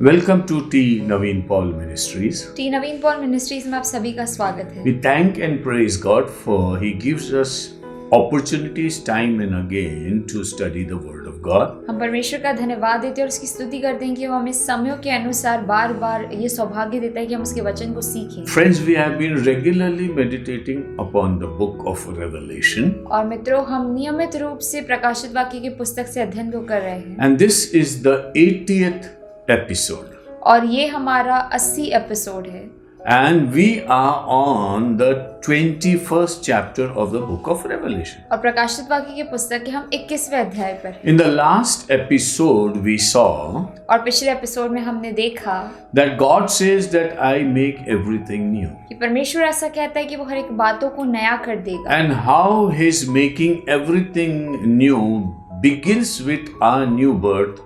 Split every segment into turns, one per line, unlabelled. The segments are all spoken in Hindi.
Welcome to T. Naveen Paul Ministries.
T Naveen Paul ministries में आप सभी का स्वागत है।
We thank and praise God for He gives us opportunities time and again to study the Word of God.
हम परमेश्वर का धन्यवाद देते हैं और उसकी स्तुति करते हैं कि वो हमें समयों के अनुसार बार बार ये सौभाग्य देता है कि हम उसके वचन को सीखें।
Friends, we have been regularly meditating upon the book of Revelation.
और मित्रों, हम नियमित रूप से प्रकाशित वाक्य की पुस्तक से अध्ययन को कर रहे हैं।
And this is the 80th episode.
और ये हमारा 80 एपिसोड है।
And we are on the 21st chapter of the book of Revelation.
और प्रकाशित वाक्य की पुस्तक के हम 21वें अध्याय पर हैं।
In the last episode we saw
और पिछले एपिसोड में हमने देखा
that God says that I make everything new.
कि परमेश्वर ऐसा कहता है कि वो हर एक बातों को नया कर देगा।
And how His making everything new begins with our new birth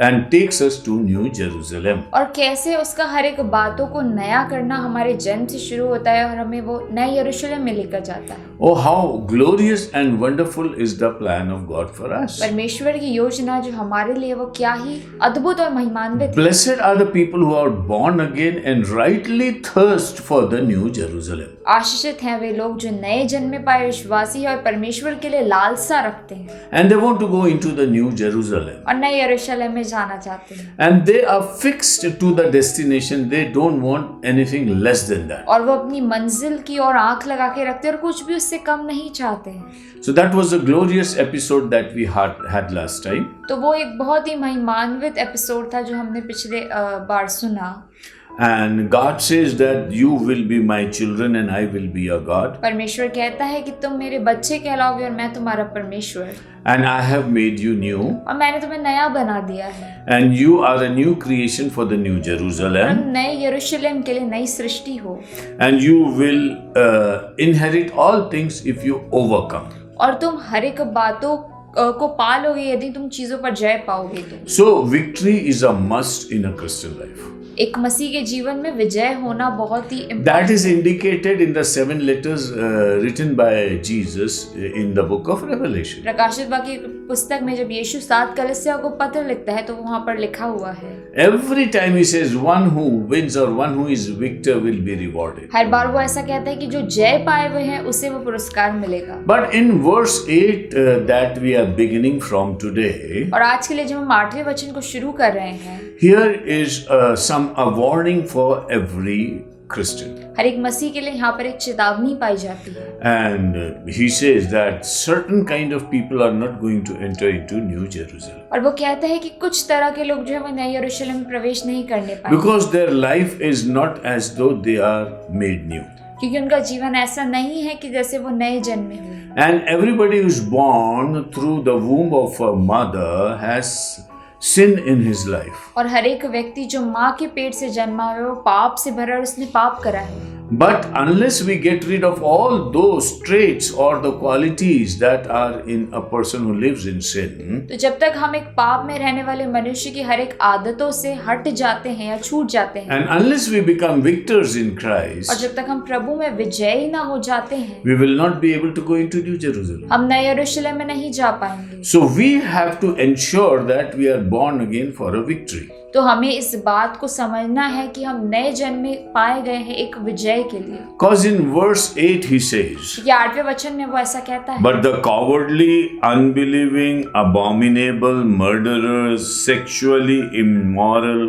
and takes us to New Jerusalem.
और कैसे उसका हर एक बातों को नया करना हमारे जन्म से शुरू होता है और हमें वो नए यरूशलेम में लेकर जाता है।
Oh, how glorious and wonderful is the plan of God for us.
परमेश्वर की योजना जो हमारे लिए वो क्या ही अद्भुत और महिमान्वित है।
Blessed are the people who are born again and rightly thirst for the New Jerusalem.
आशीषित हैं वे लोग जो नए जन्मे पाए विश्वासी है और परमेश्वर के लिए लालसा रखते हैं
And they want to go into the New Jerusalem.
और नए यरूशलेम में जाना चाहते हैं।
And they are fixed to the destination. They don't want anything less than that.
और वो अपनी मंजिल की ओर आंख लगा के रखते हैं और कुछ भी उससे कम नहीं चाहते हैं।
So that was a glorious episode that we had last time.
तो वो एक बहुत ही महिमान्वित एपिसोड था जो हमने पिछले बार सुना।
And God says that you will be my children and I will be your God.
परमेश्वर कहता है कि तुम मेरे बच्चे कहलाओगे और मैं तुम्हारा परमेश्वर।
And I have made you new.
और मैंने तुम्हें नया बना दिया है।
And you are a new creation for the New
तुम
Jerusalem.
नए यरूशलेम के लिए नई सृष्टि हो।
And you will inherit all things if you overcome.
और तुम हर एक बातों को पालोगे यदि तुम चीजों पर जय पाओगे तो।
So victory is a must in a Christian life.
एक मसीह के जीवन में विजय होना बहुत ही
That is indicated in the 7 letters written by Jesus in the book of Revelation.
प्रकाशित वाक्य की पुस्तक में जब यीशु 7 कलीसियाओं को पत्र लिखता है तो वहाँ पर लिखा हुआ है
Every time he says one who wins or one who is victor will be rewarded.
हर बार वो ऐसा कहता है कि जो जय पाए हुए हैं उसे वो पुरस्कार मिलेगा।
But in verse 8 that we are beginning from today,
और आज के लिए जब हम 8वें वचन को शुरू कर रहे हैं,
here is a warning for every Christian.
हर एक मसीह के लिए यहाँ पर एक चेतावनी पाई जाती है।
And he says that certain kind of people are not going to enter into New Jerusalem.
और वो कहता है कि कुछ तरह के लोग जो है वो नए यरूशलेम में प्रवेश नहीं करने पाएंगे
Because their life is not as though they are made new.
क्योंकि उनका जीवन ऐसा नहीं है कि जैसे वो नए जन्मे हुए।
And everybody who is born through the womb of a mother has sin in his life.
और हर एक व्यक्ति जो माँ के पेट से जन्मा है वो पाप से भरा और उसने पाप करा है।
But unless we get rid of all those traits or the qualities that are in a person who lives in sin,
तो जब तक हम एक पाप में रहने वाले मनुष्य की हर एक आदतों से हट जाते हैं या छूट जाते हैं
and unless we become victors in
और
Christ,
जब तक हम प्रभु में विजयी ना हो जाते हैं
we will not be able to go into New Jerusalem.
हम नए यरूशलेम में नहीं जा पाएंगे।
So we have to ensure that we are born again for a victory.
तो हमें इस बात को समझना है कि हम नए जन्म में पाए गए हैं एक विजय के लिए।
Because in verse 8 he says,
ये 8वें वचन में वो ऐसा कहता है,
but the cowardly, unbelieving, abominable, murderers, sexually immoral,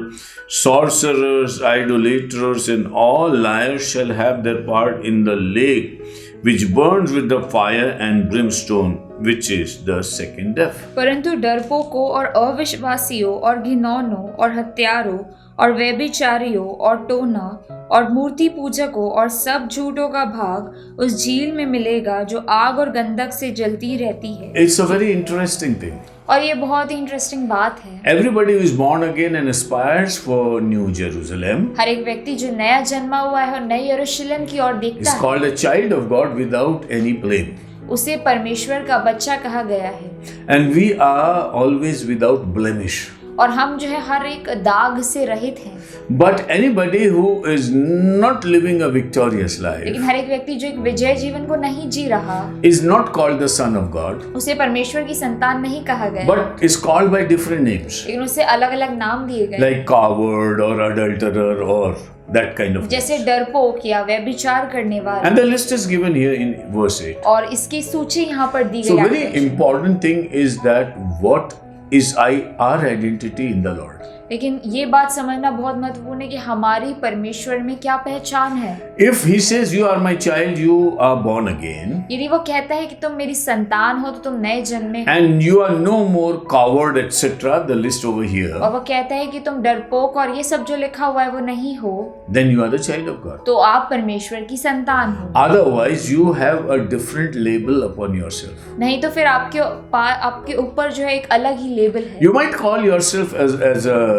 sorcerers, idolaters, and all liars shall have their part in the lake which burns with the fire and brimstone, which is the second death.
परंतु डरपोकों और अविश्वासियों और घिनौनों और हत्यारों और व्यभिचारियों और टोना और मूर्ति पूजकों और सब झूठों का भाग उस झील में मिलेगा जो आग और गंधक से जलती रहती है।
It's a very interesting thing.
और ये बहुत ही इंटरेस्टिंग बात है।
Everybody who is born again and aspires for New Jerusalem
हर एक व्यक्ति जो नया जन्मा हुआ है और नए यरूशलेम की ओर देखता
is
है
called a child of God without any blame.
उसे परमेश्वर का बच्चा कहा गया है।
And we are always without blemish.
और हम जो है हर एक दाग से रहित हैं।
But anybody who is not living a victorious life
लेकिन हर एक व्यक्ति जो एक विजय जीवन को नहीं जी रहा,
is not called the son of God,
उसे परमेश्वर की संतान नहीं कहा गया,
but is called by different names,
लेकिन उसे अलग अलग नाम दिए गए,
like coward or adulterer or that kind of
जैसे
things.
डरपोक या व्यभिचार करने वाला।
And the list is given here in verse 8.
और इसकी सूची यहाँ पर दी
So
गई
very
है।
important thing is that what is our identity in the Lord.
लेकिन ये बात समझना बहुत महत्वपूर्ण है कि हमारी परमेश्वर में क्या पहचान है।
If he says you are my child, you are born again,
यदि वो कहता है कि तुम मेरी संतान हो तो तुम नए जन्मे हो,
and you are no more coward, etc., the list over here,
और वो कहता है कि तुम डरपोक और ये सब जो लिखा हुआ है वो नहीं हो,
then you are the child of God.
तो आप परमेश्वर की संतान हो।
Otherwise, you have a different label upon yourself.
नहीं तो फिर आपके ऊपर जो है एक अलग ही लेबल है।
You might call yourself as a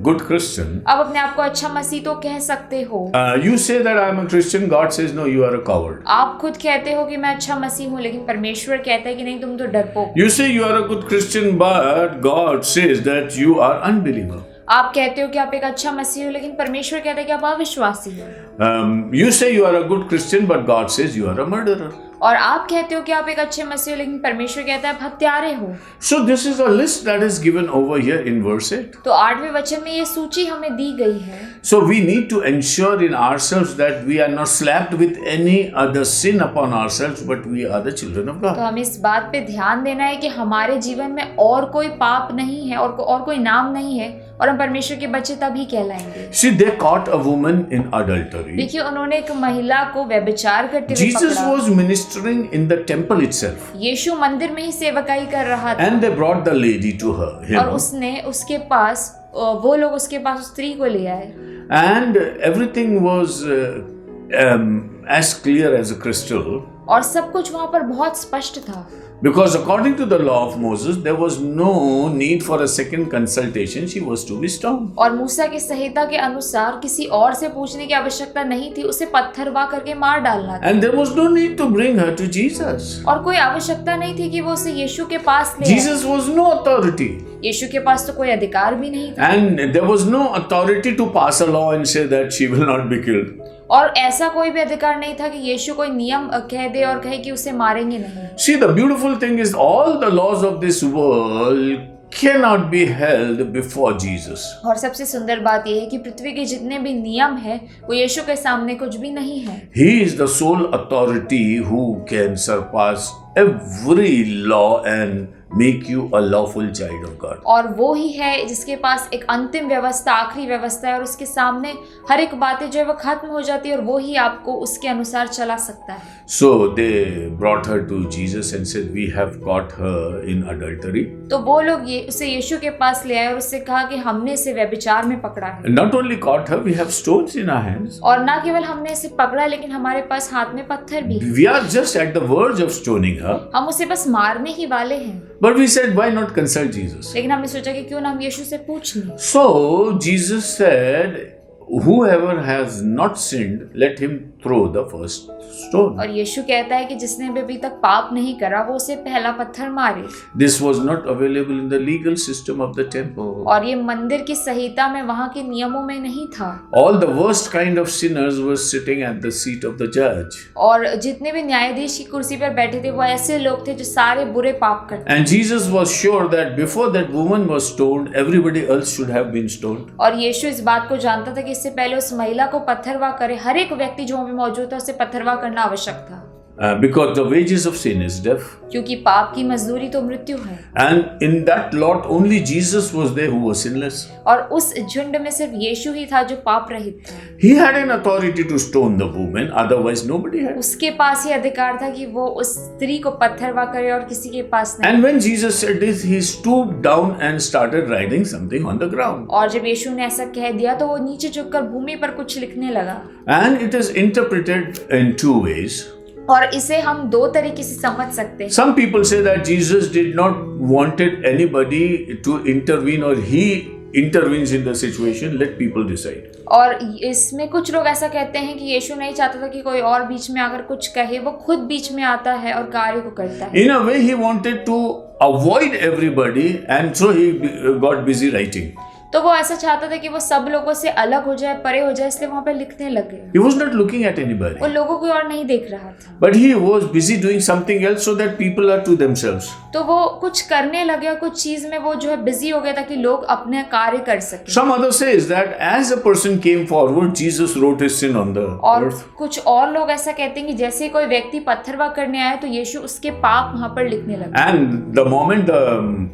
good Christian.
आप अपने आप को अच्छा मसीह तो कह सकते हो।
You say that I am a Christian. God says no, you are a coward.
आप खुद कहते हो कि मैं अच्छा मसीह हूँ, लेकिन परमेश्वर कहता है कि नहीं, तुम तो डरपोक।
You say you are a good Christian, but God says that you are unbeliever.
आप कहते हो कि आप एक अच्छा मसीह हो, लेकिन परमेश्वर कहता है कि आप अविश्वासी हो।
You say you are a good Christian, but God says you are a murderer.
और आप कहते हो कि आप एक अच्छे मसीह हो, लेकिन परमेश्वर कहता है आप हत्यारे हो।
So this is a list that is given over here in verse 8.
तो 8वें वचन में ये सूची हमें दी गई है।
So we need to ensure in ourselves that we are not slapped with any other sin upon ourselves, but we are the children of
तो
God.
हमें इस बात पे ध्यान देना है कि हमारे जीवन में और कोई पाप नहीं है और कोई नाम नहीं है, और हम परमेश्वर के बच्चे तभी कहलाएंगे।
See, they caught a woman in adultery.
देखिए, उन्होंने एक महिला को व्यभिचार करते हुए
Jesus
पकड़ा।
was ministering in the temple itself,
यीशु मंदिर में ही सेवकाई कर रहा था,
and they brought the lady to her.
और उसने उसके पास वो लोग उसके पास उस स्त्री को ले आए,
And everything was as clear as a crystal,
और सब कुछ वहां पर बहुत स्पष्ट था।
because according to the law of Moses, there was no need for a second consultation. She was to be stoned.
और मूसा की संहिता के अनुसार किसी और से पूछने की आवश्यकता नहीं थी, उसे पत्थरवा करके मार डालना था।
And there was no need to bring her to Jesus.
और कोई आवश्यकता नहीं थी कि वो उसे यीशु के पास ले आए।
Jesus was no authority.
यीशु के पास तो कोई अधिकार भी नहीं था,
And there was no authority to pass a law and say that she will not be killed.
और ऐसा कोई भी अधिकार नहीं था कि यीशु कोई नियम कह दे और कहे कि उसे मारेंगे नहीं।
See, the beautiful thing is all the laws of this world cannot be held before Jesus.
और सबसे सुंदर बात यह है कि पृथ्वी के जितने भी नियम है वो यीशु के सामने कुछ भी नहीं है।
He is the sole authority who can surpass every law and make you a lawful child of God.
और वो ही है जिसके पास एक अंतिम व्यवस्था, आखिरी व्यवस्था है, और उसके सामने हर एक बातें जो है वो खत्म हो जाती है, और वो ही आपको उसके अनुसार चला सकता है।
So they brought her to Jesus and said, we have caught her in adultery.
तो वो लोग उसे यीशु के पास ले आए और उससे कहा कि हमने इसे व्यभिचार में पकड़ा है।
Not only caught her, we have stones in our hands.
और ना केवल हमने इसे पकड़ा, लेकिन हमारे पास हाथ में पत्थर भी है।
We are just at the verge of stoning her.
हम उसे बस मारने ही वाले हैं,
But we said, why not consult Jesus?
लेकिन हमने सोचा कि क्यों ना हम यीशु से पूछ लें।
So Jesus said, whoever has not sinned, let him throw the first stone.
और यीशु कहता है कि जिसने भी अभी तक पाप नहीं करा वो उसे पहला पत्थर मारे।
This was not available in the legal system of the temple.
और ये मंदिर की संहिता में, वहाँ के नियमों में नहीं था।
All the worst kind of sinners were sitting at the seat of the judge.
और जितने भी न्यायाधीश की कुर्सी पर बैठे थे वो ऐसे लोग थे जो सारे बुरे पाप करते।
And Jesus was sure that before that woman was stoned, everybody else should have been stoned.
और यीशु इस बात को जानता था कि इससे पहले उस महिला को पत्थरवा करे, हर एक व्यक्ति जो वहाँ पे मौजूद था उसे पत्थरवा करना आवश्यक था।
Because the wages of sin is death.
क्योंकि पाप की मजदूरी तो मृत्यु है।
And in that lot only Jesus was there who was sinless.
और उस झुंड में सिर्फ यीशु ही था जो पाप रहित था।
He had an authority to stone the woman, otherwise nobody had.
उसके पास ही अधिकार था कि वो उस स्त्री को पत्थरवा करे, और किसी के पास नहीं।
And when Jesus said this, he stooped down and started writing something on the ground.
और जब यीशु ने ऐसा कह दिया तो वो नीचे झुककर भूमि पर कुछ लिखने लगा।
And it is interpreted in two ways.
और इसे हम दो तरीके से समझ सकते हैं।
Some people say that Jesus did not wanted anybody to intervene, or he intervenes in the situation. Let people decide.
और इसमें कुछ लोग ऐसा कहते हैं कि यीशु नहीं चाहता था कि कोई और बीच में आकर कुछ कहे, वो खुद बीच में आता है और कार्य को करता है।
In a way, he wanted to avoid everybody, and so he got busy writing.
तो वो ऐसा चाहता था कि वो सब लोगों से अलग हो जाए, परे हो जाए, इसलिए वहां पे लिखने लगे।
He was not looking at anybody.
वो लोगों को और नहीं देख रहा था,
But he was busy doing something else so that people are to themselves.
तो वो कुछ करने लगे और कुछ चीज में वो जो है बिजी हो गया ताकि लोग अपने कार्य कर सकें।
Some other says that as a person came forward, Jesus wrote his sin on the
और
earth.
कुछ और लोग ऐसा कहते हैं कि जैसे कोई व्यक्ति पत्थरवाह करने आया तो यीशु उसके पाप वहां पर लिखने लगे।
And the moment the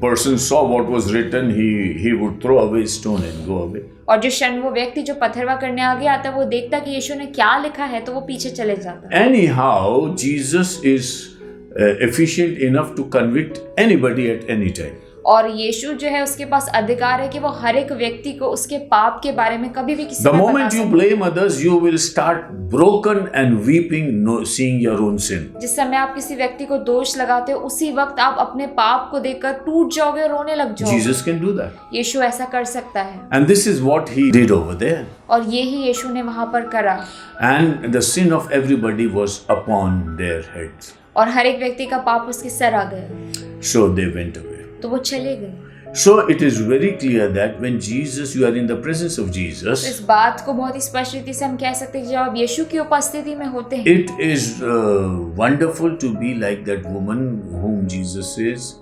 person saw what was written, he would throw away his stone and go away.
और जो क्षण वो व्यक्ति जो पत्थरवाह करने आ गया आता है, वो देखता कि यीशु ने क्या लिखा है तो वो पीछे चले जाता है।
Anyhow, Jesus is efficient enough to convict anybody at any time.
और यीशु जो है उसके पास अधिकार है कि वो हर एक व्यक्ति को उसके पाप के बारे में कभी भी किसी
The
को बता
moment you
सकता है।
blame others, you will start broken and weeping, seeing your own sin.
जिस समय आप किसी व्यक्ति को दोष लगाते हो, उसी वक्त आप अपने पाप को देखकर टूट जाओगे और रोने लग जाओगे।
Jesus can do that.
यीशु ऐसा कर सकता है
And this is what he did over there.
और ये ही यीशु ने वहां पर करा।
And the sin of everybody was upon their heads.
और हर एक व्यक्ति का पाप उसके सर आ गया,
So they went away.
तो वो चले गए।
So it is very clear that when you are in the presence of
तो
Jesus,
इस बात को बहुत ही स्पष्ट रीति से हम कह सकते हैं कि जब आप यीशु की उपस्थिति में होते हैं,
it is wonderful to be like that woman whom Jesus says,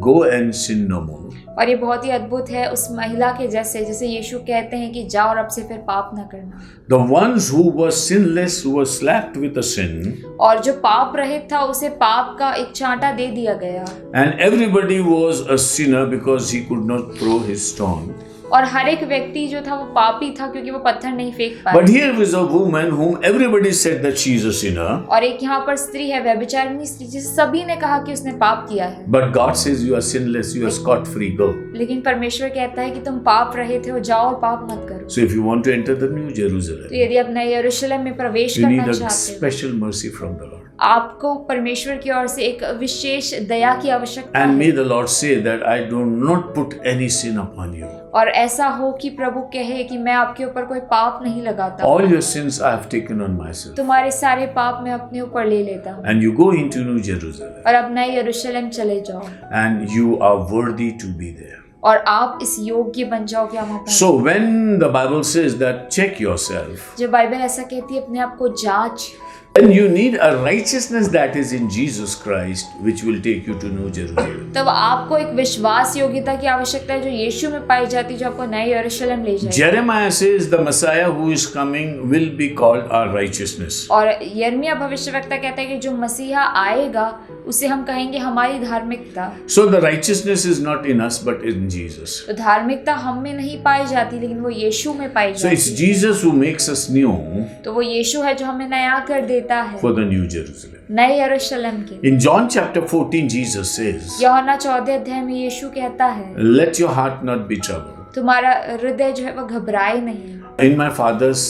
go and sin no more.
और ये बहुत ही अद्भुत है उस महिला के जैसे यीशु कहते हैं कि जाओ और अब से फिर पाप ना करना।
The ones who were sinless, who were slapped with a sin,
और जो पाप रहित था उसे पाप का एक चांटा दे दिया गया,
and everybody was a sinner because he could not throw his stone.
और हर एक व्यक्ति जो था वो पापी था क्योंकि वो पत्थर नहीं फेंक पाया।
But here is a woman whom everybody said that she is a sinner.
और एक यहाँ पर स्त्री है, व्यभिचारिणी स्त्री, जिसे सभी ने कहा कि उसने पाप किया है।
But God says you are sinless, you are scot free, go.
लेकिन परमेश्वर कहता है कि तुम पाप रहित हो, जाओ और पाप मत करो।
So if you want to enter the New
तो
Jerusalem,
यदि आप नए यरूशलेम में प्रवेश
you
करना
need a
चाहते हो,
special mercy from the Lord.
आपको परमेश्वर की ओर से एक विशेष दया की आवश्यकता
And may
है।
the Lord say that I do not put any sin upon you.
और ऐसा हो कि प्रभु कहे कि मैं आपके ऊपर कोई पाप नहीं लगाता,
All your sins I have taken on myself.
तुम्हारे सारे पाप मैं अपने ऊपर ले लेता हूँ।
And you go into New Jerusalem.
और अब नए यरूशलेम चले जाओ
And you are worthy to be there.
और आप इस योग्य बन जाओ कि हम वहाँ
So when the Bible says that check yourself,
जब बाइबल ऐसा कहती है अपने आप को जांच,
then you need a righteousness that is in Jesus Christ, which will take you to New Jerusalem.
तब आपको एक विश्वास योग्यता की आवश्यकता है जो यीशु में पाई जाती है, जो आपको नए यरूशलेम ले जाएगी।
Jeremiah says the Messiah who is coming will be called our righteousness.
और यिर्मयाह भविष्यवक्ता कहता है कि जो मसीहा आएगा उसे हम कहेंगे हमारी धार्मिकता।
So the righteousness is not in us but in Jesus.
तो धार्मिकता हम में नहीं पाई जाती लेकिन वो यीशु में पाई
So it's
जाती है।
Jesus who makes us new
तो वो यीशु है जो हमें नया कर देता है
for the New Jerusalem.
नए यरूशलेम के।
In John chapter 14, Jesus says,
यूहन्ना 14 अध्याय में यीशु कहता है,
let your heart not be troubled.
तुम्हारा हृदय जो है वो घबराए नहीं।
In my Father's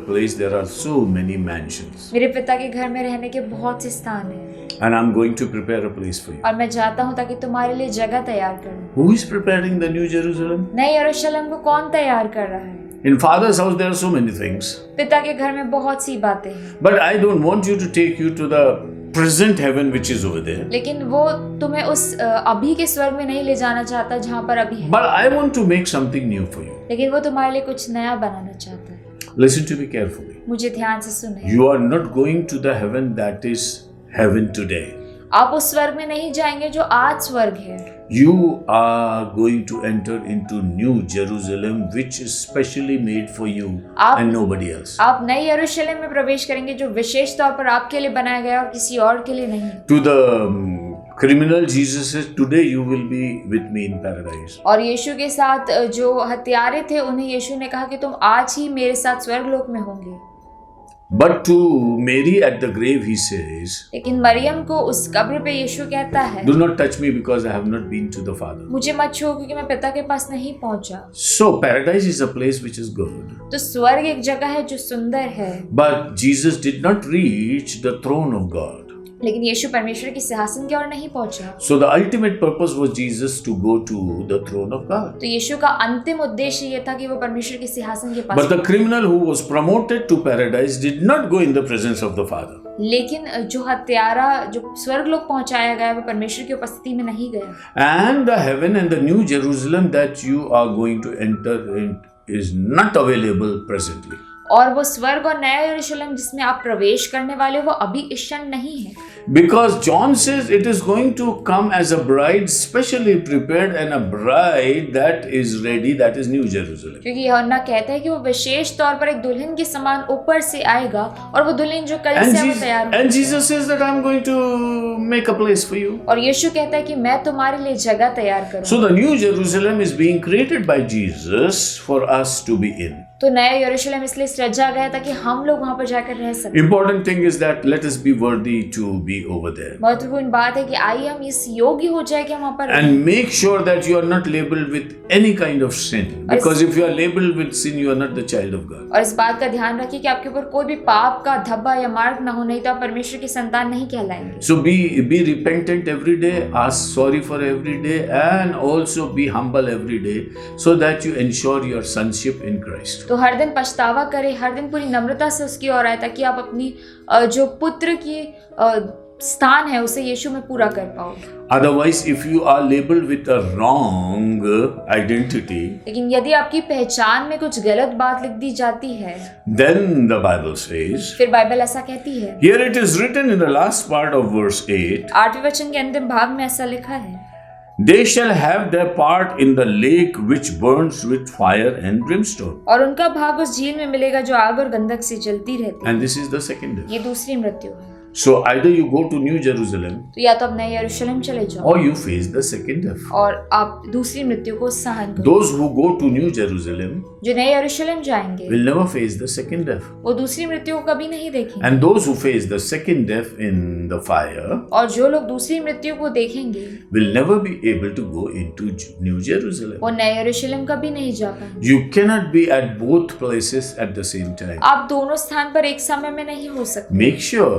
place there are so many mansions,
मेरे पिता के घर में रहने के बहुत से स्थान हैं
and I'm going to prepare a place for you.
और मैं जाता हूँ ताकि तुम्हारे लिए जगह तैयार करूँ।
Who is preparing the New Jerusalem?
नए यरूशलेम को कौन तैयार कर रहा है?
In Father's house there are so many things,
पिता के घर में बहुत सी बातें हैं,
but I don't want you to take you to the present heaven which is over there.
लेकिन वो तुम्हें उस अभी के स्वर्ग में नहीं ले जाना चाहता जहाँ पर अभी है,
But I want to make something new for you.
लेकिन वो तुम्हारे लिए कुछ नया बनाना चाहता है।
Listen to me carefully.
मुझे ध्यान से सुने।
You are not going to the heaven that is heaven today.
आप उस स्वर्ग में नहीं जाएंगे जो आज स्वर्ग है।
You are going to enter into New Jerusalem, which is specially made for you and nobody else.
आप नए यरूशलेम में प्रवेश करेंगे जो विशेष तौर पर आपके लिए बनाया गया और किसी और के लिए नहीं।
To the criminal, Jesus says, today you will be with me in paradise.
और यीशु के साथ जो हत्यारे थे उन्हें यीशु ने कहा कि तुम आज ही मेरे साथ स्वर्गलोक में होंगे।
But to Mary at the grave he says,
लेकिन मरियम को उस कब्र पे यीशु कहता है,
do not touch me because I have not been to the Father.
मुझे मत छुओ क्योंकि मैं पिता के पास नहीं पहुंचा।
So paradise is a place which is good.
तो स्वर्ग एक जगह है जो सुंदर है,
But Jesus did not reach the throne of God.
लेकिन यीशु परमेश्वर के सिंहासन की ओर नहीं पहुंचा।
So the ultimate purpose was Jesus to go to the throne of God.
तो यीशु का अंतिम उद्देश्य ये था कि वो परमेश्वर के सिंहासन के पास।
But the criminal who was promoted to paradise did not go in the presence of the Father.
लेकिन जो हत्यारा जो स्वर्ग लोक पहुंचाया गया वो परमेश्वर की उपस्थिति में नहीं गया।
And the heaven and the new Jerusalem that you are going to enter in is not available presently.
और वो स्वर्ग और नया यरूशलेम जिसमें आप प्रवेश करने वाले हो वो अभी इस क्षण नहीं है।
Because John says it is going to come as a bride specially prepared and a bride that is ready, that is New Jerusalem.
क्योंकि यूहन्ना कहता है कि वो विशेष तौर पर एक दुल्हन के समान ऊपर से आएगा और वो दुल्हन जो कलीसिया में तैयार होगी।
And Jesus says that I am going to make a place for you.
और यीशु कहता है कि मैं तुम्हारे लिए जगह तैयार करूँगा।
So the New Jerusalem is being created by Jesus for us to be in.
तो नया यरूशलेम इसलिए सृजा गया ताकि हम लोग वहां पर जाकर रह सकें।
Important thing is that let us be worthy to be over there.
महत्वपूर्ण बात है कि आइए हम इस योग्य हो जाए कि हम वहां पर
And make sure that you are not labeled with any kind of sin. Because if you are labeled with sin, you are not the child of God.
और इस बात का ध्यान रखिए कि आपके ऊपर कोई भी पाप का धब्बा या मार्ग ना हो, नहीं तो आप परमेश्वर की संतान नहीं कहलाएंगे।
So be repentant every day, ask sorry for every day, and also be humble every day, so that you ensure your sonship in Christ.
तो हर दिन पछतावा करें, हर दिन पूरी नम्रता से उसकी ओर आए ताकि आप अपनी जो पुत्र की स्थान है उसे यीशु में पूरा कर पाओ।
Otherwise, if you are labeled with a wrong identity,
लेकिन यदि आपकी पहचान में कुछ गलत बात लिख दी जाती है,
then the Bible says,
फिर बाइबल ऐसा कहती है।
here it is written in the last part of verse 8,
8वें वचन के अंतिम भाग में ऐसा लिखा है,
they shall have their part in the lake which burns with fire and brimstone.
और उनका भाग उस झील में मिलेगा जो आग और गंधक से जलती रहती है।
And this is the second death.
ये दूसरी मृत्यु है।
So either you go to New Jerusalem
तो या तो आप नए यरूशलेम चले जाओ
or you face the second death.
और आप दूसरी मृत्यु को सहन करो।
Those who go to New Jerusalem
जो नए यरूशलेम जाएंगे
will never face the second death.
वो दूसरी मृत्यु को कभी नहीं देखेंगे।
And those who face the second death in the fire
और जो लोग दूसरी मृत्यु को देखेंगे
will never be able to go into New Jerusalem.
वो नए यरूशलेम कभी नहीं जा पाएंगे।
You cannot be at both places at the same time.
आप दोनों स्थान पर एक समय में नहीं हो सकते।
Make sure,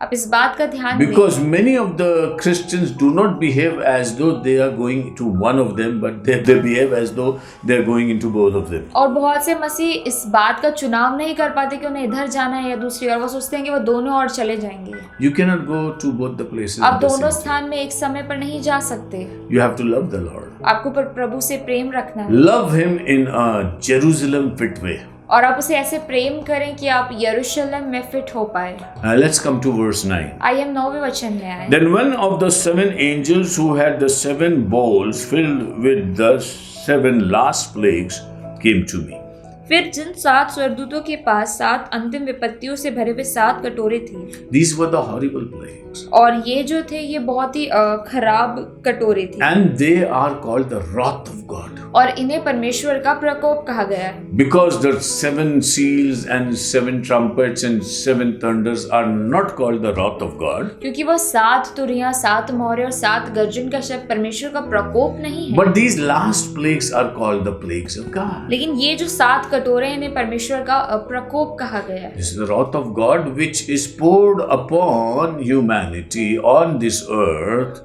आप इस बात का ध्यान दें
because many of the Christians do not behave as though they are going to one of them, but they behave as though they are going into both of them.
और बहुत से मसीह इस बात का चुनाव नहीं कर पाते कि उन्हें इधर जाना है या दूसरी और, वो सोचते हैं कि वो दोनों और चले जाएंगे।
You cannot go to both the places.
आप
at the
दोनों
same time.
स्थान में एक समय पर नहीं जा सकते।
You have to love the Lord.
आपको प्रभु से प्रेम रखना है
Love Him in a Jerusalem fit way.
और आप उसे ऐसे प्रेम करें कि आप यरूशलेम में फिट हो पाए।
Let's come to verse 9.
आइए हम 9वें वचन में आए।
Then one of the seven angels who had the seven bowls filled with the seven last plagues came to me.
फिर जिन 7 स्वर्गदूतों के पास 7 अंतिम विपत्तियों से भरे हुए 7 कटोरे थे।
These were the horrible plagues.
और ये जो थे ये बहुत ही खराब कटोरे थे।
And they are called the wrath of God.
और इन्हें परमेश्वर का प्रकोप कहा गया है।
Because the 7 seals and 7 trumpets and 7 thunders are not called the wrath of God.
क्योंकि वो 7 तुरियां, 7 मोहरे और 7 गर्जन का शब्द परमेश्वर का प्रकोप नहीं है।
But these last plagues are called the plagues of God.
लेकिन ये जो 7 कटोरे हैं इन्हें परमेश्वर का प्रकोप कहा गया है।
This is the wrath of God which is poured upon humanity on this earth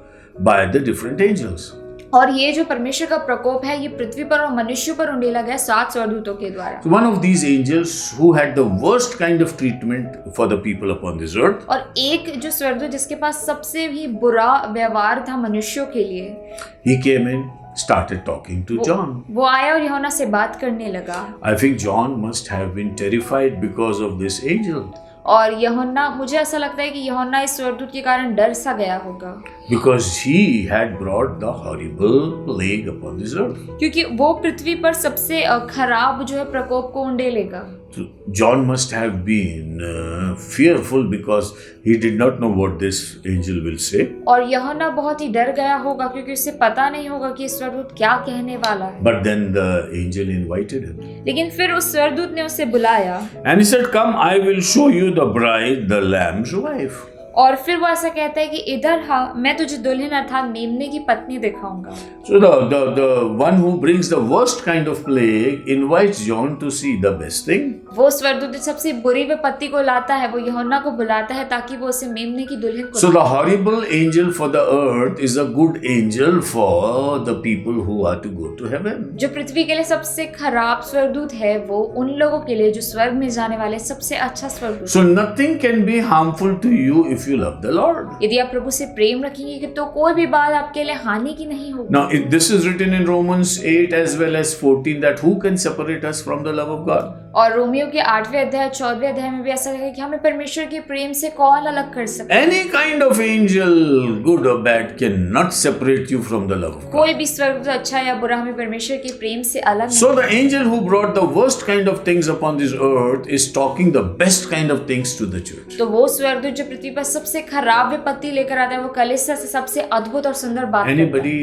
by the different angels.
और ये जो परमेश्वर का प्रकोप है ये पृथ्वी पर और मनुष्यों पर उंडेला गया 7 स्वर्गदूतों के द्वारा।
So one of these angels who had the worst kind of treatment for the people upon this earth,
और एक जो स्वर्गदूत जिसके पास सबसे भी बुरा व्यवहार था मनुष्यों के लिए,
he came in, started talking to John.
वो आया और यूहन्ना से बात करने लगा।
I think John must have been terrified because of this angel.
और यूहन्ना, मुझे ऐसा लगता है कि यूहन्ना इस स्वर्गदूत के कारण डर सा गया होगा।
Because he had brought the horrible plague upon this earth.
क्योंकि वो पृथ्वी पर सबसे खराब जो है प्रकोप को उंडेलेगा।
So John must have been fearful because he did not know what this angel will say.
और यूहन्ना बहुत ही डर गया होगा क्योंकि उसे पता नहीं होगा कि स्वर्गदूत क्या कहने वाला है।
But then the angel invited him.
लेकिन फिर उस स्वर्गदूत ने उसे बुलाया
And he said, "Come, I will show you the bride, the lamb's wife."
और फिर वो ऐसा कहता है कि इधर हाँ, मैं तुझे दुल्हन अर्थात मेमने की पत्नी दिखाऊंगा।
So the one who brings the worst kind of plague invites John to see the best thing.
वो स्वर्गदूत जो सबसे बुरी विपत्ति को लाता है, वो यूहन्ना को बुलाता है ताकि वो उसे मेमने की दुल्हन को
So the horrible angel for the earth is a good angel for the people who are to go to heaven.
जो पृथ्वी के लिए सबसे खराब स्वर्गदूत है, वो उन लोगों के लिए जो स्वर्ग में जाने वाले सबसे अच्छा स्वर्गदूत।
So nothing can be harmful to you if you love the Lord.
यदि आप प्रभु से प्रेम रखेंगे कि तो कोई भी बात आपके लिए हानि की नहीं होगी।
Now this is written in Romans 8 as well as 14 that who can separate us from the love of God?
और रोमियो के 8वें अध्याय 14वें अध्याय में भी ऐसा है कि हमें परमेश्वर के प्रेम से कौन अलग कर सकता है।
Any kind of angel, good or bad, cannot separate you from the love of God.
कोई भी स्वर्गदूत अच्छा या बुरा हमें परमेश्वर के प्रेम से अलग
So
नहीं।
the angel who brought the worst kind of things upon this earth is talking the best kind of things to the church.
तो वो स्वर्गदूत जो पृथ्वी पर सबसे खराब विपत्ति लेकर आता है, वो कलीसिया से सबसे अद्भुत और सुंदर बात करता है।
Anybody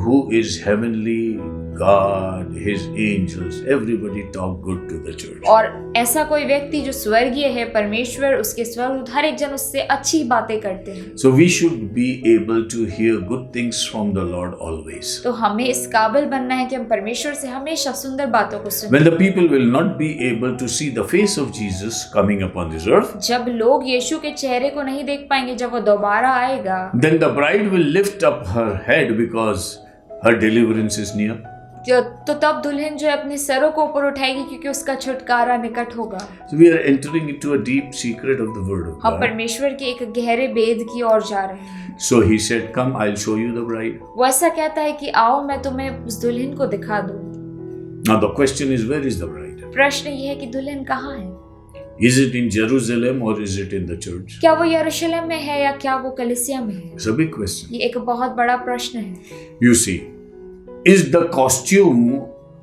who is heavenly, God, His angels, everybody talk good to the church.
और ऐसा कोई व्यक्ति जो स्वर्गीय है, परमेश्वर, उसके स्वर्गदूत, हर एक जन उससे अच्छी बातें करते हैं।
So we should be able to hear good things from the Lord always.
तो हमें इस काबिल बनना है कि हम परमेश्वर से हमेशा सुंदर बातों को सुनें।
When the people will not be able to see the face of Jesus coming upon this earth,
जब लोग यीशु के चेहरे को नहीं देख पाएंगे जब वो दोबारा आएगा,
then the bride will lift up her head because her deliverance is near.
तो तब दुल्हन जो है अपने सरों को ऊपर उठाएगी क्योंकि उसका छुटकारा निकट होगा।
So we are entering into a deep secret of the word of
हम
God.
परमेश्वर के एक गहरे भेद की ओर जा रहे हैं।
So he said, come, I'll show you the bride.
वो ऐसा कहता है कि आओ मैं तुम्हें उस दुल्हन को दिखा दूं।
Now the question is, where is the bride?
प्रश्न ये है कि दुल्हन कहाँ है?
Is it in Jerusalem or is it in the church?
क्या वो यरूशलेम में है या क्या वो कलीसिया में है?
It's a big question.
ये एक बहुत बड़ा प्रश्न है।
You see, is the costume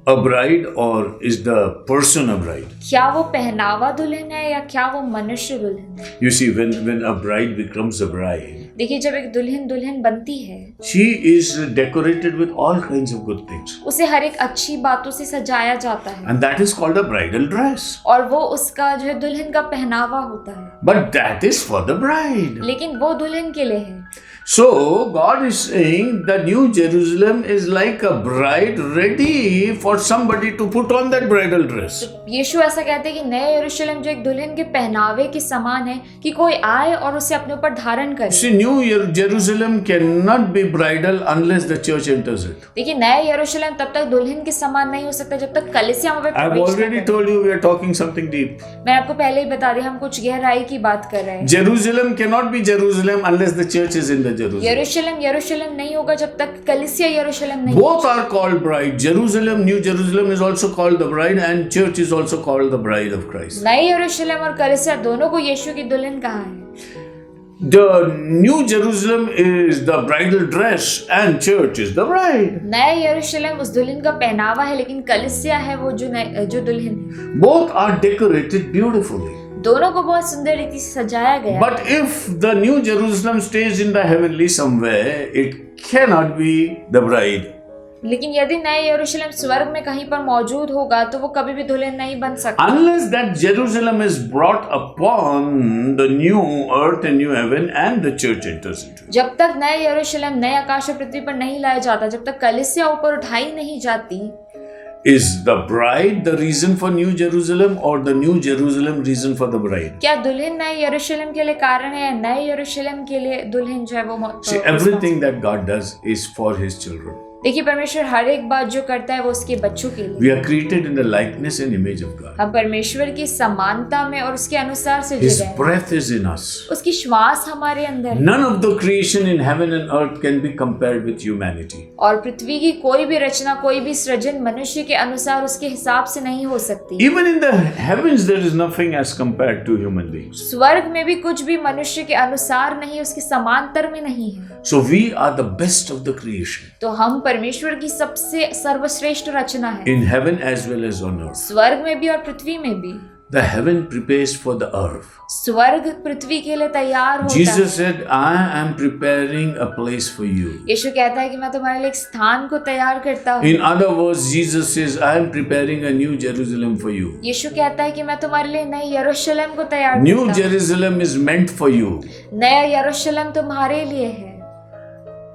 a bride or is the person a bride?
क्या वो पहनावा दुल्हन है या क्या वो मनुष्य दुल्हन है?
You see, when a bride becomes a bride,
देखिए, जब एक दुल्हन दुल्हन बनती है,
she is decorated with all kinds of good things.
उसे हर एक अच्छी बातों से सजाया जाता है
And that is called a bridal dress.
और वो उसका जो है दुल्हन का पहनावा होता है,
But that is for the bride.
लेकिन वो दुल्हन के लिए है।
So God is saying the New Jerusalem is like a bride ready for somebody to put on that bridal dress.
यीशु ऐसा कहते हैं कि नए यरूशलेम जो एक दुल्हन के पहनावे के समान है कि कोई आए और उसे अपने ऊपर धारण करे।
See, New Jerusalem cannot be bridal unless the church enters it.
देखिए, नए यरूशलेम तब तक दुल्हन के समान नहीं हो सकता जब तक कलीसिया में
I've
प्रवेश न
already
करे।
told you we are talking something deep.
मैं आपको पहले ही बता दी, हम कुछ गहराई की बात कर रहे हैं।
Jerusalem cannot be Jerusalem unless the church is in the Jerusalem.
यरूशलेम नहीं होगा जब तक कलीसिया यरूशलेम नहीं।
Both are called bride. Jerusalem, New Jerusalem is also called the bride and church is also called the bride of Christ.
नए यरूशलेम और कलीसिया दोनों को यीशु की दुल्हन कहा है।
The New Jerusalem is the bridal dress and church is the bride.
नए यरूशलेम उस दुल्हन का पहनावा है, लेकिन कलीसिया है वो जो दुल्हन है।
Both are decorated beautifully.
दोनों को बहुत सुंदर रीति से सजाया गया।
But if the New Jerusalem stays in the heavenly somewhere, it cannot be the bride.
लेकिन यदि नए यरूशलेम स्वर्ग में कहीं पर मौजूद होगा तो वो कभी भी दुल्हन नहीं बन सकता।
Unless that Jerusalem is brought upon the new earth and new heaven and the church enters into it.
जब तक नए यरूशलेम नए आकाश और पृथ्वी पर नहीं लाया जाता, जब तक कलीसिया ऊपर उठाई नहीं जाती,
Is the bride the reason for New Jerusalem or the New Jerusalem reason for the bride?
क्या दुल्हन नए यरूशलेम के लिए कारण है या नए यरूशलेम के लिए दुल्हन जो है वो
See, everything that God does is for His children.
देखिए, परमेश्वर हर एक बात जो करता है वो उसके बच्चों के लिए।
We are created in the likeness and image of God.
हम परमेश्वर की समानता में और उसके अनुसार से
His
जुड़े हैं।
breath is in us.
उसकी श्वास हमारे अंदर है।
None of the creation in heaven and earth can be compared with humanity.
और पृथ्वी की कोई भी रचना, कोई भी सृजन मनुष्य के अनुसार उसके हिसाब से नहीं हो सकती।
Even in the heavens there is nothing as compared to human beings.
स्वर्ग में भी कुछ भी मनुष्य के अनुसार नहीं, उसके समांतर में नहीं है।
So we are the best of the creation.
तो हम परमेश्वर की सबसे सर्वश्रेष्ठ रचना है,
In heaven as well as on earth.
स्वर्ग में भी और पृथ्वी में भी।
The heaven prepares for the earth.
स्वर्ग पृथ्वी के लिए तैयार होता
Jesus
है।
said, I am preparing a place for you.
यीशु कहता है कि मैं तुम्हारे लिए एक स्थान को तैयार करता हूँ।
In other words, Jesus says, I am preparing a new Jerusalem for you.
यीशु कहता है कि मैं तुम्हारे लिए नई यरूशलेम को तैयार
New
करता हूँ।
Jerusalem is meant for you.
नया यरूशलेम तुम्हारे लिए है।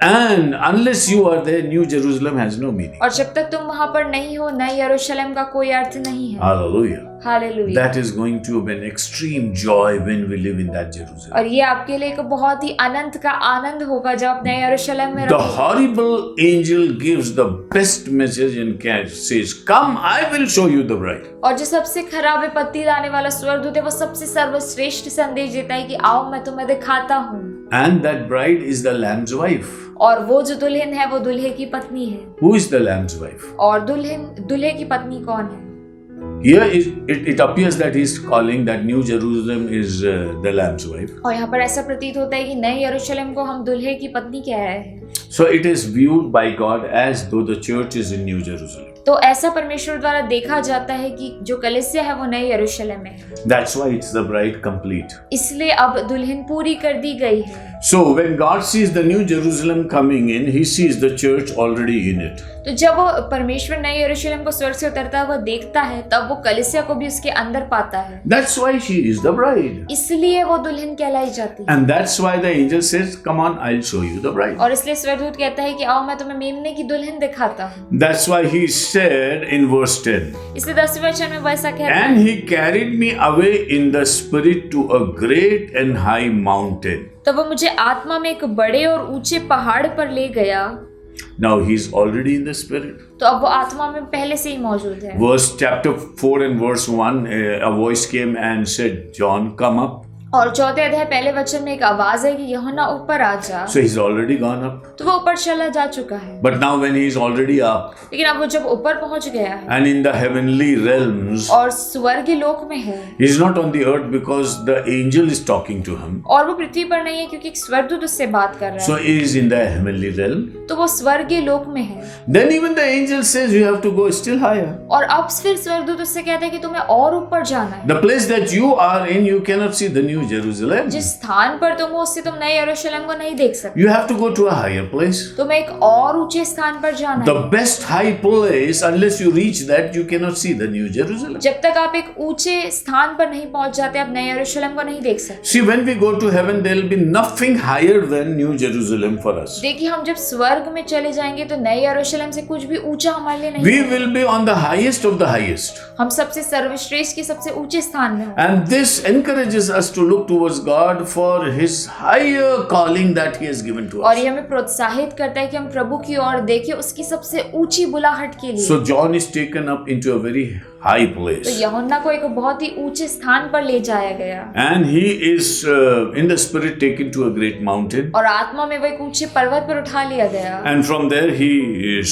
And unless you are there, New Jerusalem has no meaning.
और जब तक तुम वहां पर नहीं हो, नई यरूशलेम का कोई अर्थ नहीं है।
Hallelujah.
Hallelujah.
That is going to be an extreme joy when we live in that Jerusalem.
और ये आपके लिए एक बहुत ही अनंत का आनंद होगा जब आप नए यरूशलेम में
The
रहोगे।
horrible angel gives the best message and says, Come, I will show you the bride.
और जो सबसे खराब विपत्ति लाने वाला स्वर्गदूत है वो सबसे सर्वश्रेष्ठ संदेश देता है कि आओ मैं तुम्हें दिखाता हूँ।
And that bride is the Lamb's wife.
और वो जो दुल्हन है वो दूल्हे की पत्नी है।
Who is the Lamb's wife?
और दूल्हे की पत्नी कौन है?
Here it appears that he's calling that New Jerusalem is the Lamb's wife.
और यहाँ पर ऐसा प्रतीत होता है कि नए यरूशलेम को हम दूल्हे की पत्नी कह रहे हैं।
So it is viewed by God as though the church is in New Jerusalem.
तो ऐसा परमेश्वर द्वारा देखा जाता है कि जो कलीसिया है वो नए यरूशलेम में है।
That's why it's the bride complete.
इसलिए अब दुल्हन पूरी कर दी गई है।
So when God sees the New Jerusalem coming in, he sees the church already in it.
तो जब वो परमेश्वर नए यरूशलेम को स्वर्ग से उतरता है वो देखता है, तब वो कलीसिया को भी उसके अंदर पाता है।
That's why she is the bride.
इसलिए वो दुल्हन कहलाई जाती है।
And that's why the angel says, Come on, I'll show you the bride.
और इसलिए स्वर्गदूत कहता है कि आओ मैं तुम्हें मेमने की दुल्हन दिखाता हूँ।
That's why he said in verse 10,
इसलिए 10वें वचन में वैसा कहता है।
And he carried me away in the spirit to a great and high mountain.
तो वो मुझे आत्मा में एक बड़े और ऊंचे पहाड़ पर ले गया।
Now he's already in the spirit.
तो अब वो आत्मा में पहले से ही मौजूद है।
Verse chapter 4 and verse 1, a voice came and said, John, come up.
और 4 अध्याय पहले वचन में एक आवाज है कि यूहन्ना ऊपर आ जा।
So he's already gone up.
तो वो ऊपर चला जा चुका है।
But now when he's already up
लेकिन अब वो जब ऊपर पहुंच गया है
and in the heavenly realms,
और स्वर्ग लोक में है,
he's not on the earth because the angel is talking to him.
और वो पृथ्वी पर नहीं है क्योंकि एक स्वर्गदूत उससे बात कर रहा
So
है।
he is in the heavenly realm.
तो वो स्वर्ग लोक में है।
Then even the angel says you have to go still higher.
और अब फिर स्वर्गदूत उससे कहता है कि तुम्हें और ऊपर जाना है।
The place that you are in, you cannot see the New Jerusalem.
जिस स्थान पर तुम हो उससे तुम नए यरूशलेम को नहीं देख सकते।
You have to go to a higher place.
तुम्हें एक और ऊंचे स्थान पर जाना
The
है।
best high place, unless you reach that, you cannot see the New Jerusalem.
जब तक आप एक ऊंचे स्थान पर नहीं पहुंच जाते आप नए यरूशलेम को नहीं देख सकते।
See, when we go to heaven, there will be nothing higher than New Jerusalem for us.
देखिए हम जब स्वर्ग में चले जाएंगे तो नए यरूशलेम से कुछ भी ऊंचा हमारे लिए नहीं
We
है।
will be on the highest of the highest.
हम सबसे सर्वश्रेष्ठ के सबसे ऊंचे स्थान में होंगे।
And this encourages us to look towards God for His higher calling that He has given to
और
us.
ये हमें प्रोत्साहित करता है कि हम प्रभु की ओर देखें उसकी सबसे ऊंची बुलाहट के लिए।
So John is taken up into a very high
तो
place.
यूहन्ना को एक बहुत ही ऊंचे स्थान पर ले जाया गया
And he is in the spirit taken to a great mountain.
और आत्मा में वो एक ऊंचे पर्वत पर उठा लिया गया
And from there he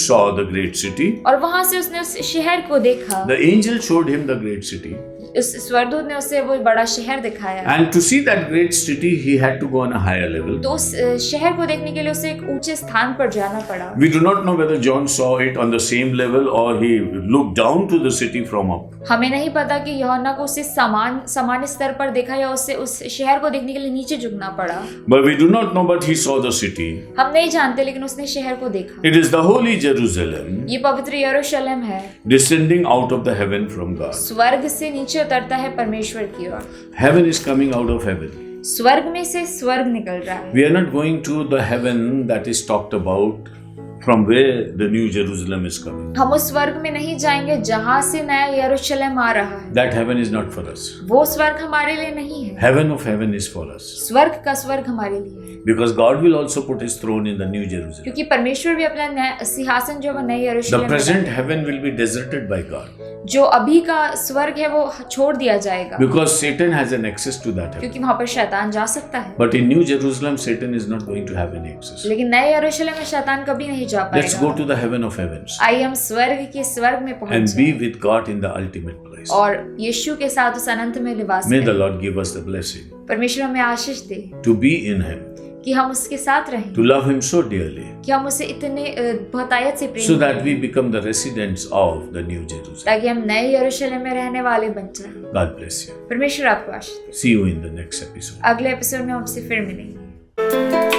saw the great city.
और वहां से उसने उस शहर को देखा।
The angel showed him the great city.
उस स्वर्गदूत ने उसे वो बड़ा शहर दिखाया।
And to see that great city, he had to go on a higher level.
तो उस शहर को देखने के लिए उसे एक ऊंचे स्थान पर जाना पड़ा।
We do not know whether John saw it on the same level or he looked down to the city from up.
हमें नहीं पता कि यूहन्ना को उसे समान स्तर पर देखा या उसे उस शहर को देखने के लिए नीचे झुकना पड़ा।
But we do not know, but he saw the city.
हम नहीं जानते लेकिन उसने शहर को देखा।
It is the holy Jerusalem
ये पवित्र यरूशलेम है,
descending out of the heaven from God.
स्वर्ग से नीचे उतरता है परमेश्वर की ओर।
Heaven is coming out of heaven.
स्वर्ग में से स्वर्ग निकल रहा है।
We are not going to the heaven that is talked about from where the New Jerusalem is coming.
हम उस स्वर्ग में नहीं जाएंगे जहाँ से नया यरूशलेम आ रहा है।
That heaven is not for us.
वो स्वर्ग हमारे लिए नहीं है।
Heaven of heaven is for us.
स्वर्ग का स्वर्ग हमारे लिए है।
Because God will also put His throne in the New Jerusalem.
क्योंकि परमेश्वर भी अपना सिंहासन जो है नए
The
यरूशलेम में
present heaven will be deserted by God.
जो अभी का स्वर्ग है वो छोड़ दिया जाएगा
Because Satan has an access to that heaven.
क्योंकि वहाँ पर शैतान जा सकता है।
But in New Jerusalem, Satan is not going to have any access.
लेकिन नए यरूशलेम में शैतान कभी नहीं जा
Let's go
पाएगा।
to the heaven of heavens
आइए हम स्वर्ग के स्वर्ग में पहुंच
and be
जाएं
with God in the ultimate place.
और यीशु के साथ उस अनंत में निवास
May the
करें।
Lord give us the blessing
परमेश्वर हमें आशीष दे
to be in Him
कि हम उसके साथ रहें,
to love Him so dearly,
कि हम उसे इतने बहुतायत से प्रेम
so that
करें,
we become the residents of the New Jerusalem.
ताकि हम नए यरूशलेम में रहने वाले बन जाएं।
God bless you.
परमेश्वर आपको आशीष दे।
See you in the next episode.
अगले एपिसोड में हम आपसे फिर मिलेंगे।